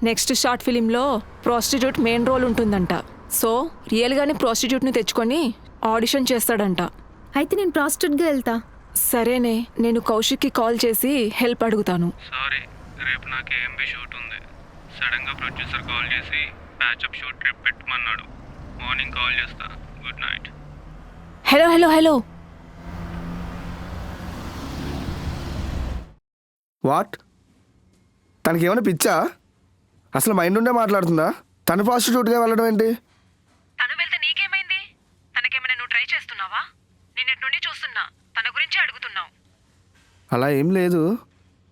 Next short ఫిలింలో prostitute main role ఉంటుందంట. So రియల్గానే ప్రాస్టిట్యూట్ని తెచ్చుకొని ఆడిషన్ చేస్తాడంట. అయితే నేను ప్రాస్టిట్యూట్గా వెళ్తా. సరేనే, నేను కౌశిక్కి కాల్ చేసి హెల్ప్ అడుగుతాను. సారీ, రేపు నాకు ఏఎంబి షూట్ ఉంది. సడన్గా ప్రొడ్యూసర్ కాల్ చేసి ప్యాచప్ షూట్ ట్రిప్ పెట్టమన్నాడు. మార్నింగ్ కాల్ చేస్తా. Good night. Hello hello hello. What? తనకి ఏమైనా పిచ్చా? అసలు మైండ్ ఉండే మాట్లాడుతుందా? తను ప్రాస్టిట్యూట్గా వెళ్ళడం ఏంటి? తను వెళ్తే నీకేమైంది? తనకేమైనా నువ్వు ట్రై చేస్తున్నావా? నిన్నటి నుండి చూస్తున్నా, తన గురించి అడుగుతున్నావు. అలా ఏం లేదు,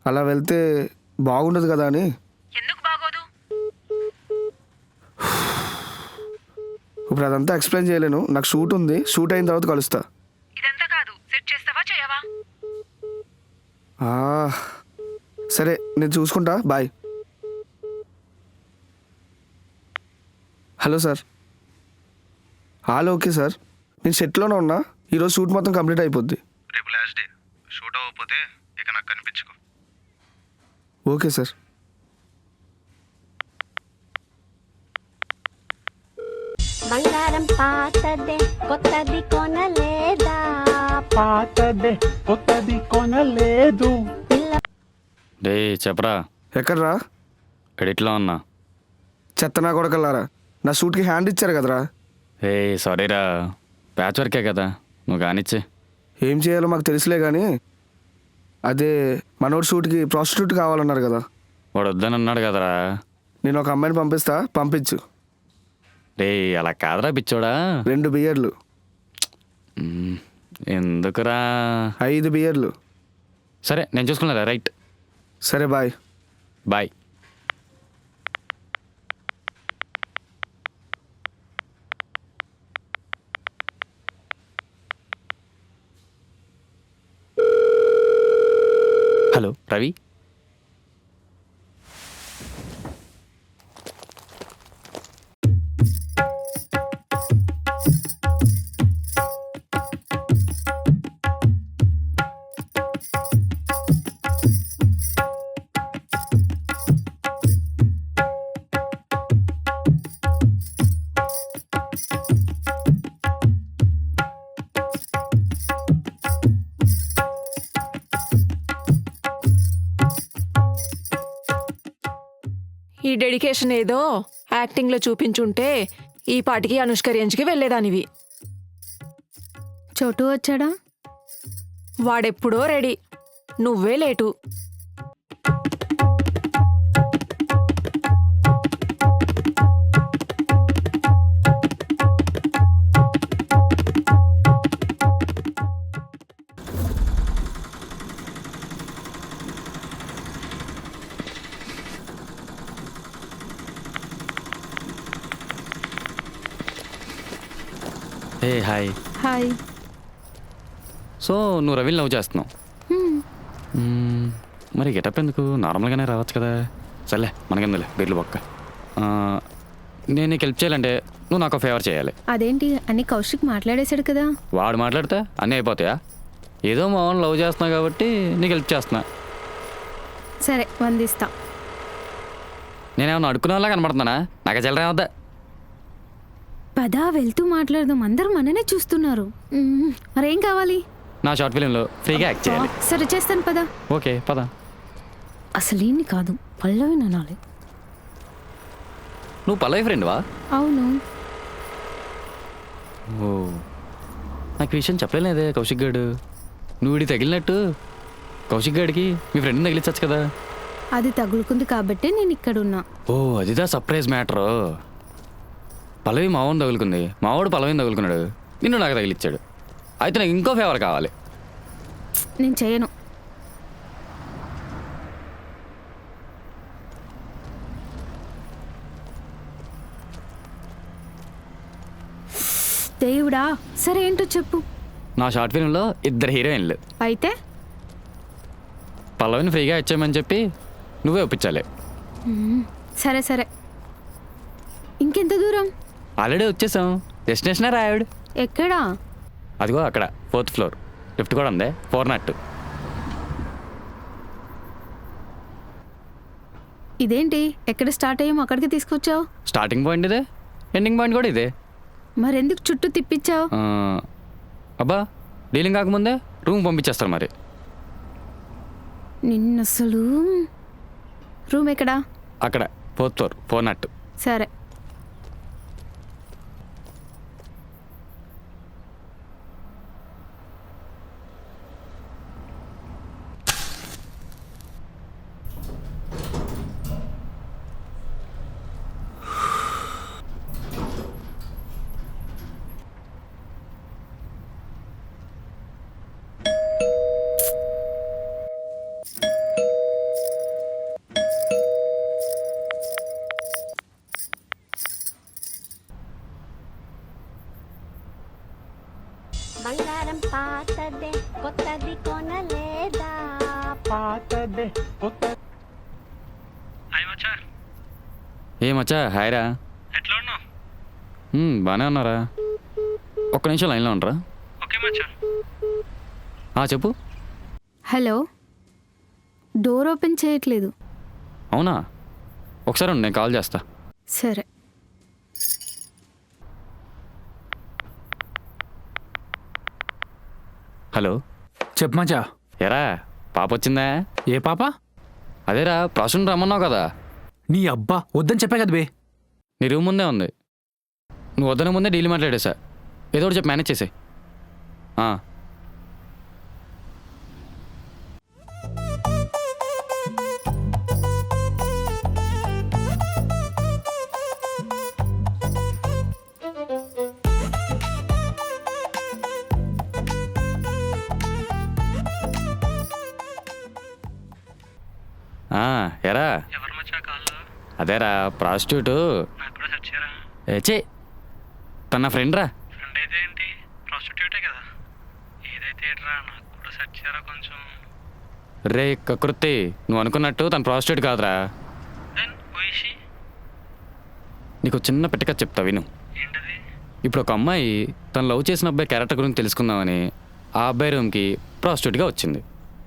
అలా వెళ్తే బాగుండదు కదా అని. ఎందుకు బాగోదు? ఇప్పుడు అదంతా ఎక్స్ప్లెయిన్ చేయలేను. నాకు షూట్ ఉంది, షూట్ అయిన తర్వాత కలుస్తా. ఇదంతా కాదు, సెట్ చేస్తావా చేయవా? సరే, నేను చూసుకుంటా. Bye. Hello sir. Okay sir, నేను సెట్లోనే ఉన్నా. ఈరోజు షూట్ మొత్తం కంప్లీట్ అయిపోద్ది. రేపు లాస్ట్ డే. షూట్ అవ్వకపోతే ఇక నాకు కనిపించుకో. Okay sir. బంగారం పాతదే కొత్తది కొనలేదా? పాతదే కొత్తది కొనలేదు. డే చెప్పరా, ఎక్కడ్రా? ఎడిట్లో ఉన్నా. చెత్త నా కొడకల్లారా, నా షూట్కి హ్యాండ్ ఇచ్చారు కదరా. ఏ సారీరా, ప్యాచ్ వర్కే కదా, నువ్వు కానిచ్చే. ఏం చేయాలో మాకు తెలుసులే కానీ, అదే మనోడు షూట్కి ప్రాస్టిట్యూట్ కావాలన్నారు కదా. వాడు వద్దని అన్నాడు కదరా. నేను ఒక అమ్మాయిని పంపిస్తా, పంపించు. డే అలా కాదరా పిచ్చోడా. 2 బియర్లు. ఎందుకురా? 5 బియర్లు. సరే నేను చూసుకున్నారా. రైట్, సరే బాయ్. బాయ్. హలో రవి. ఈ డెడికేషన్ ఏదో యాక్టింగ్లో చూపించుంటే ఈ పాటికి అనుష్క రేంజ్కి వెళ్ళేదానివి. చోటు వచ్చాడా? వాడెప్పుడో రెడీ, నువ్వే లేటు. ఏ హాయ్. హాయ్. సో నువ్వు రవిని లవ్ చేస్తున్నావు. మరి గెటప్ ఎందుకు? నార్మల్గానే రావచ్చు కదా. సర్లే మనకెందులే బీర్లు పక్క. నేను నీకు హెల్ప్ చేయాలంటే నువ్వు నాకు ఫేవర్ చేయాలి. అదేంటి అని కౌశిక్ మాట్లాడేశాడు కదా. వాడు మాట్లాడితే అన్నీ అయిపోతాయా? ఏదో మా వాడిని లవ్ చేస్తున్నా కాబట్టి నీకు హెల్ప్ చేస్తున్నా. సరే, వందిస్తా. నేనేమన్నా అడుక్కునే వాళ్ళ కనబడుతున్నానా? నాకు చెల్లరా వద్దా? పదా, వెళ్తూ మాట్లాడదాం. అందరూ మననే చూస్తున్నారు. మరేం కావాలి? నా షార్ట్ ఫిలింలో ఫ్రీగా యాక్ట్ చేయాలి. సరే చేస్తాను, పదా. ఓకే పద. అసలేంటి కాదు, పల్లవి అనాలి. నువ్వు పల్లవి ఫ్రెండ్వా? అవును. ఓ, నాకు ఈ విషయం చెప్పలేదే కౌశిక్ గాడు. నువ్వు వీడి తగిలినట్టు కౌశిక్ గాడికి మీ ఫ్రెండ్ని తగిలించచ్చు కదా. అది తగులుకుంది కాబట్టి నేను ఇక్కడున్నా. ఓ, అదిదా సర్ప్రైజ్ మ్యాటరు. పల్లవి మావాడిని తగులుకుంది, మావాడు పల్లవిని తగులుకున్నాడు, నిన్ను నాకు తగిలిచ్చాడు. అయితే నాకు ఇంకో ఫేవర్ కావాలి. నేను చేయను. దేవుడా, సరే ఏంటో చెప్పు. నా షార్ట్ ఫిల్మ్లో 2 హీరోయిన్లు. అయితే పల్లవిని ఫ్రీగా ఇచ్చామని చెప్పి నువ్వే ఒప్పించాలి. సరే సరే. ఇంకెంత దూరం? ఆల్రెడీ వచ్చేసాం. డెస్టినేషన్ రాయడు. ఎక్కడా? అదిగో అక్కడ 4th ఫ్లోర్. లిఫ్ట్ కూడా ఉంది, 402. ఇదేంటి ఎక్కడ స్టార్ట్ అయ్యామో అక్కడికి తీసుకొచ్చావు? స్టార్టింగ్ పాయింట్ ఇదే, ఎండింగ్ పాయింట్ కూడా ఇదే. మరెందుకు చుట్టూ తిప్పించావు? అబ్బా డీలింగ్ కాకముందే రూమ్ పంపించేస్తారు మరి. నిన్నసలు రూమ్ ఎక్కడా? అక్కడ 4th floor 4 సరే. బంగారం పాతదే కొత్తది కొనలేదా పాతదే కొత్త హాయ్ మచ్చా, ఏ మచ్చా హాయ్రా. ఎట్లా ఉన్నావు? బాగానే ఉన్నారా? ఒక్క నిమిషం లైన్లో ఉండరా? ఓకే మచ్చా. చెప్పు. హలో, డోర్ ఓపెన్ చేయట్లేదు. అవునా, ఒకసారి ఉండు, నేను కాల్ చేస్తా. సరే. హలో, చెప్పు మచ్చా. ఎరా పాప వచ్చిందా? ఏ పాప? అదేరా ప్రాసెస్ రమ్మన్నావు కదా. నీ అబ్బా వద్దని చెప్పా కదా బే. నీ రూమ్ ముందే ఉంది. నువ్వు వద్దన ముందే డీల్ మాట్లాడేసా. ఏదో ఒకటి చెప్పి మేనేజ్ చేసే. ఎరా ఎవరు మచ్చా కాల్లో? అదేరా ప్రాస్టిట్యూట్. నాకు కూడా సెర్చ్ చేయరా? చే తన ఫ్రెండ్ రా. ఫ్రెండ్ అయితే ఏంటి, ప్రాస్టిట్యూటే కదా. ఏదైతే ఏంట్రా, నాకు కూడా సెర్చ్ చేయరా కొంచెం. రే కకృతి, నువ్వు అనుకున్నట్టు తన ప్రాస్టిట్యూట్ కాదురా. దెన్ పోయిషి నీకు చిన్న పెట్టక చెప్తా విను. ఏంటది? ఇప్పుడు ఒక అమ్మాయి తను లవ్ చేసిన అబ్బాయి క్యారెక్టర్ గురించి తెలుసుకుందామని ఆ అబ్బాయి రూమ్కి ప్రాస్టిట్యూట్గా వచ్చింది.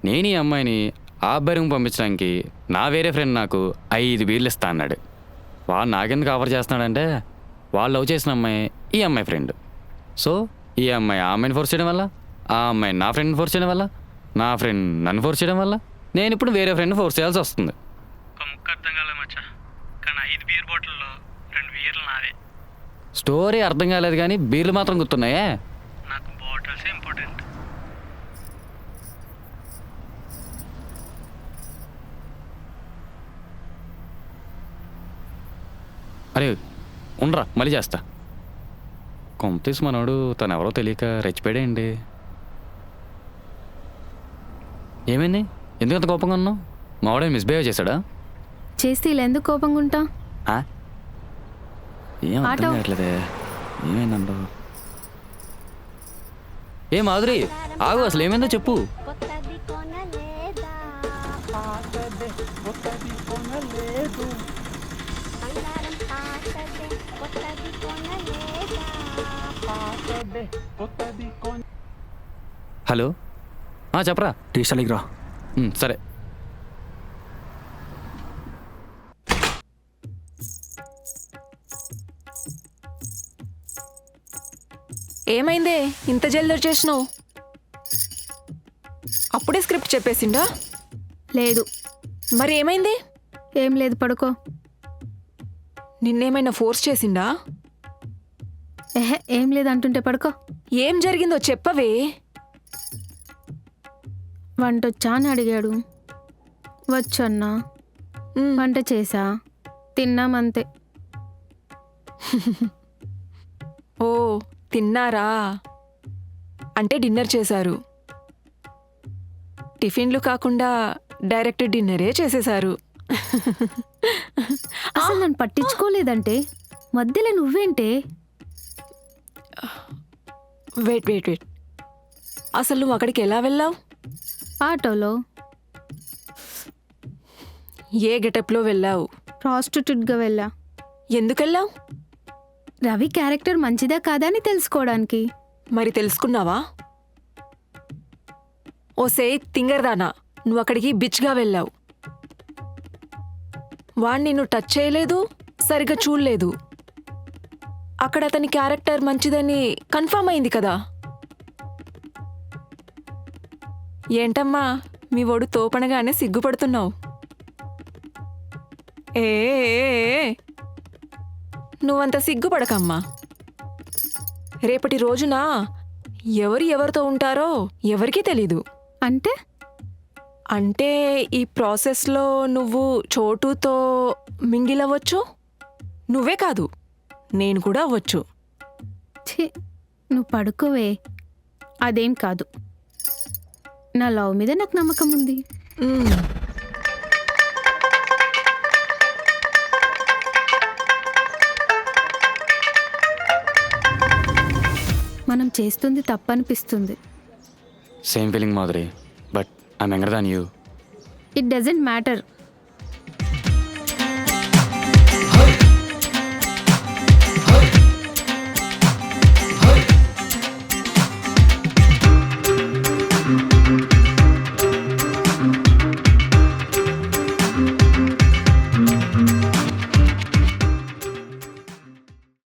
నేను ఈ అమ్మాయిని ఆ అబ్బాయి రూమ్ పంపించడానికి నా వేరే ఫ్రెండ్ నాకు 5 బీర్లు ఇస్తా అన్నాడు. వాడు నాకెందుకు ఆఫర్ చేస్తున్నాడంటే వాళ్ళు లవ్ చేసిన అమ్మాయి ఈ అమ్మాయి ఫ్రెండ్. సో ఈ అమ్మాయి ఆ అమ్మాయిని ఫోర్స్ చేయడం వల్ల, ఆ అమ్మాయి నా ఫ్రెండ్ని ఫోర్స్ చేయడం వల్ల, నా ఫ్రెండ్ నన్ను ఫోర్స్ చేయడం వల్ల నేను ఇప్పుడు వేరే ఫ్రెండ్ని ఫోర్స్ చేయాల్సి వస్తుంది. ఒక ముక్క అర్థం కాలేదు మచ్చా, కానీ 5 బీర్ బాటిల్లో 2 బీర్లు నావే. స్టోరీ అర్థం కాలేదు కానీ బీర్లు మాత్రం గుర్తున్నాయే. నాకు బాటిల్సే ఇంపార్టెంట్. అరే ఉండరా, మళ్ళీ చేస్తా. కొంపతీసి మనోడు తను ఎవరో తెలియక రెచ్చిపోయాడేంటి. ఏమైంది, ఎందుకంత కోపంగా ఉన్నావు? మావాడే మిస్బిహేవ్ చేశాడా? చేస్తే ఇలా ఎందుకు కోపంగా ఉంటా? ఏం అర్థం ఆటో. కావట్లేదే, ఏమైందండో. ఏ మాధురి ఆగు, అసలు ఏమైందో చెప్పు. కొత్తది కొనలేదా పాతదే కొత్తది కొనలేదు. బంగారం పాతదే కొత్తది కొనలేదా పాతదే కొత్తది కొన హలో, చెప్పరా. టీ స్టాల్కి రా. సరే. ఏమైందే ఇంత జల్ది వచ్చేసినావు? అప్పుడే స్క్రిప్ట్ చెప్పేసిండా? లేదు. మరి ఏమైంది? ఏం లేదు, పడుకో. నిన్నేమైనా ఫోర్స్ చేసిండా? ఏం లేదు అంటుంటే పడుకో. ఏం జరిగిందో చెప్పవే. వంటొచ్చా అని అడిగాడు. వచ్చన్నా, వంట చేసా, తిన్నామంతే. ఓ తిన్నారా అంటే డిన్నర్ చేశారు. టిఫిన్లు కాకుండా డైరెక్ట్ డిన్నరే చేసేశారు. అసలు నన్ను పట్టించుకోలేదంటే మధ్యలో నువ్వేంటే? వెయిట్ అసలు నువ్వు అక్కడికి ఎలా వెళ్ళావు? ఆటోలో. ఏ గెటప్లో వెళ్ళావు? ప్రాస్టిట్యూట్గా వెళ్ళా. ఎందుకు వెళ్ళావు? రవి క్యారెక్టర్ మంచిదా కాదా అని తెలుసుకోవడానికి. మరి తెలుసుకున్నావా? ఓ సే తింగర్దానా, నువ్వు అక్కడికి బిచ్గా వెళ్ళావు. వాడు నిన్ను టచ్ చేయలేదు, సరిగ్గా చూడలేదు. అక్కడ అతని క్యారెక్టర్ మంచిదని కన్ఫర్మ్ అయింది కదా. ఏంటమ్మా మీ ఒడు తోపనగానే సిగ్గుపడుతున్నావు? ఏ నువ్వంత సిగ్గుపడకమ్మా. రేపటి రోజున ఎవరితో ఉంటారో ఎవరికీ తెలీదు. అంటే అంటే ఈ ప్రాసెస్లో నువ్వు చోటుతో మింగిల్ అవ్వచ్చు, నువ్వే కాదు నేను కూడా అవ్వచ్చు. ఛీ, నువ్వు పడుకోవే. అదేం కాదు, నా లవ్ మీద నాకు నమ్మకం ఉంది. మ్మ్. మనం చేస్తుంది తప్పనిపిస్తుంది. Same feeling Madhuri, but I'm younger than you. It doesn't matter.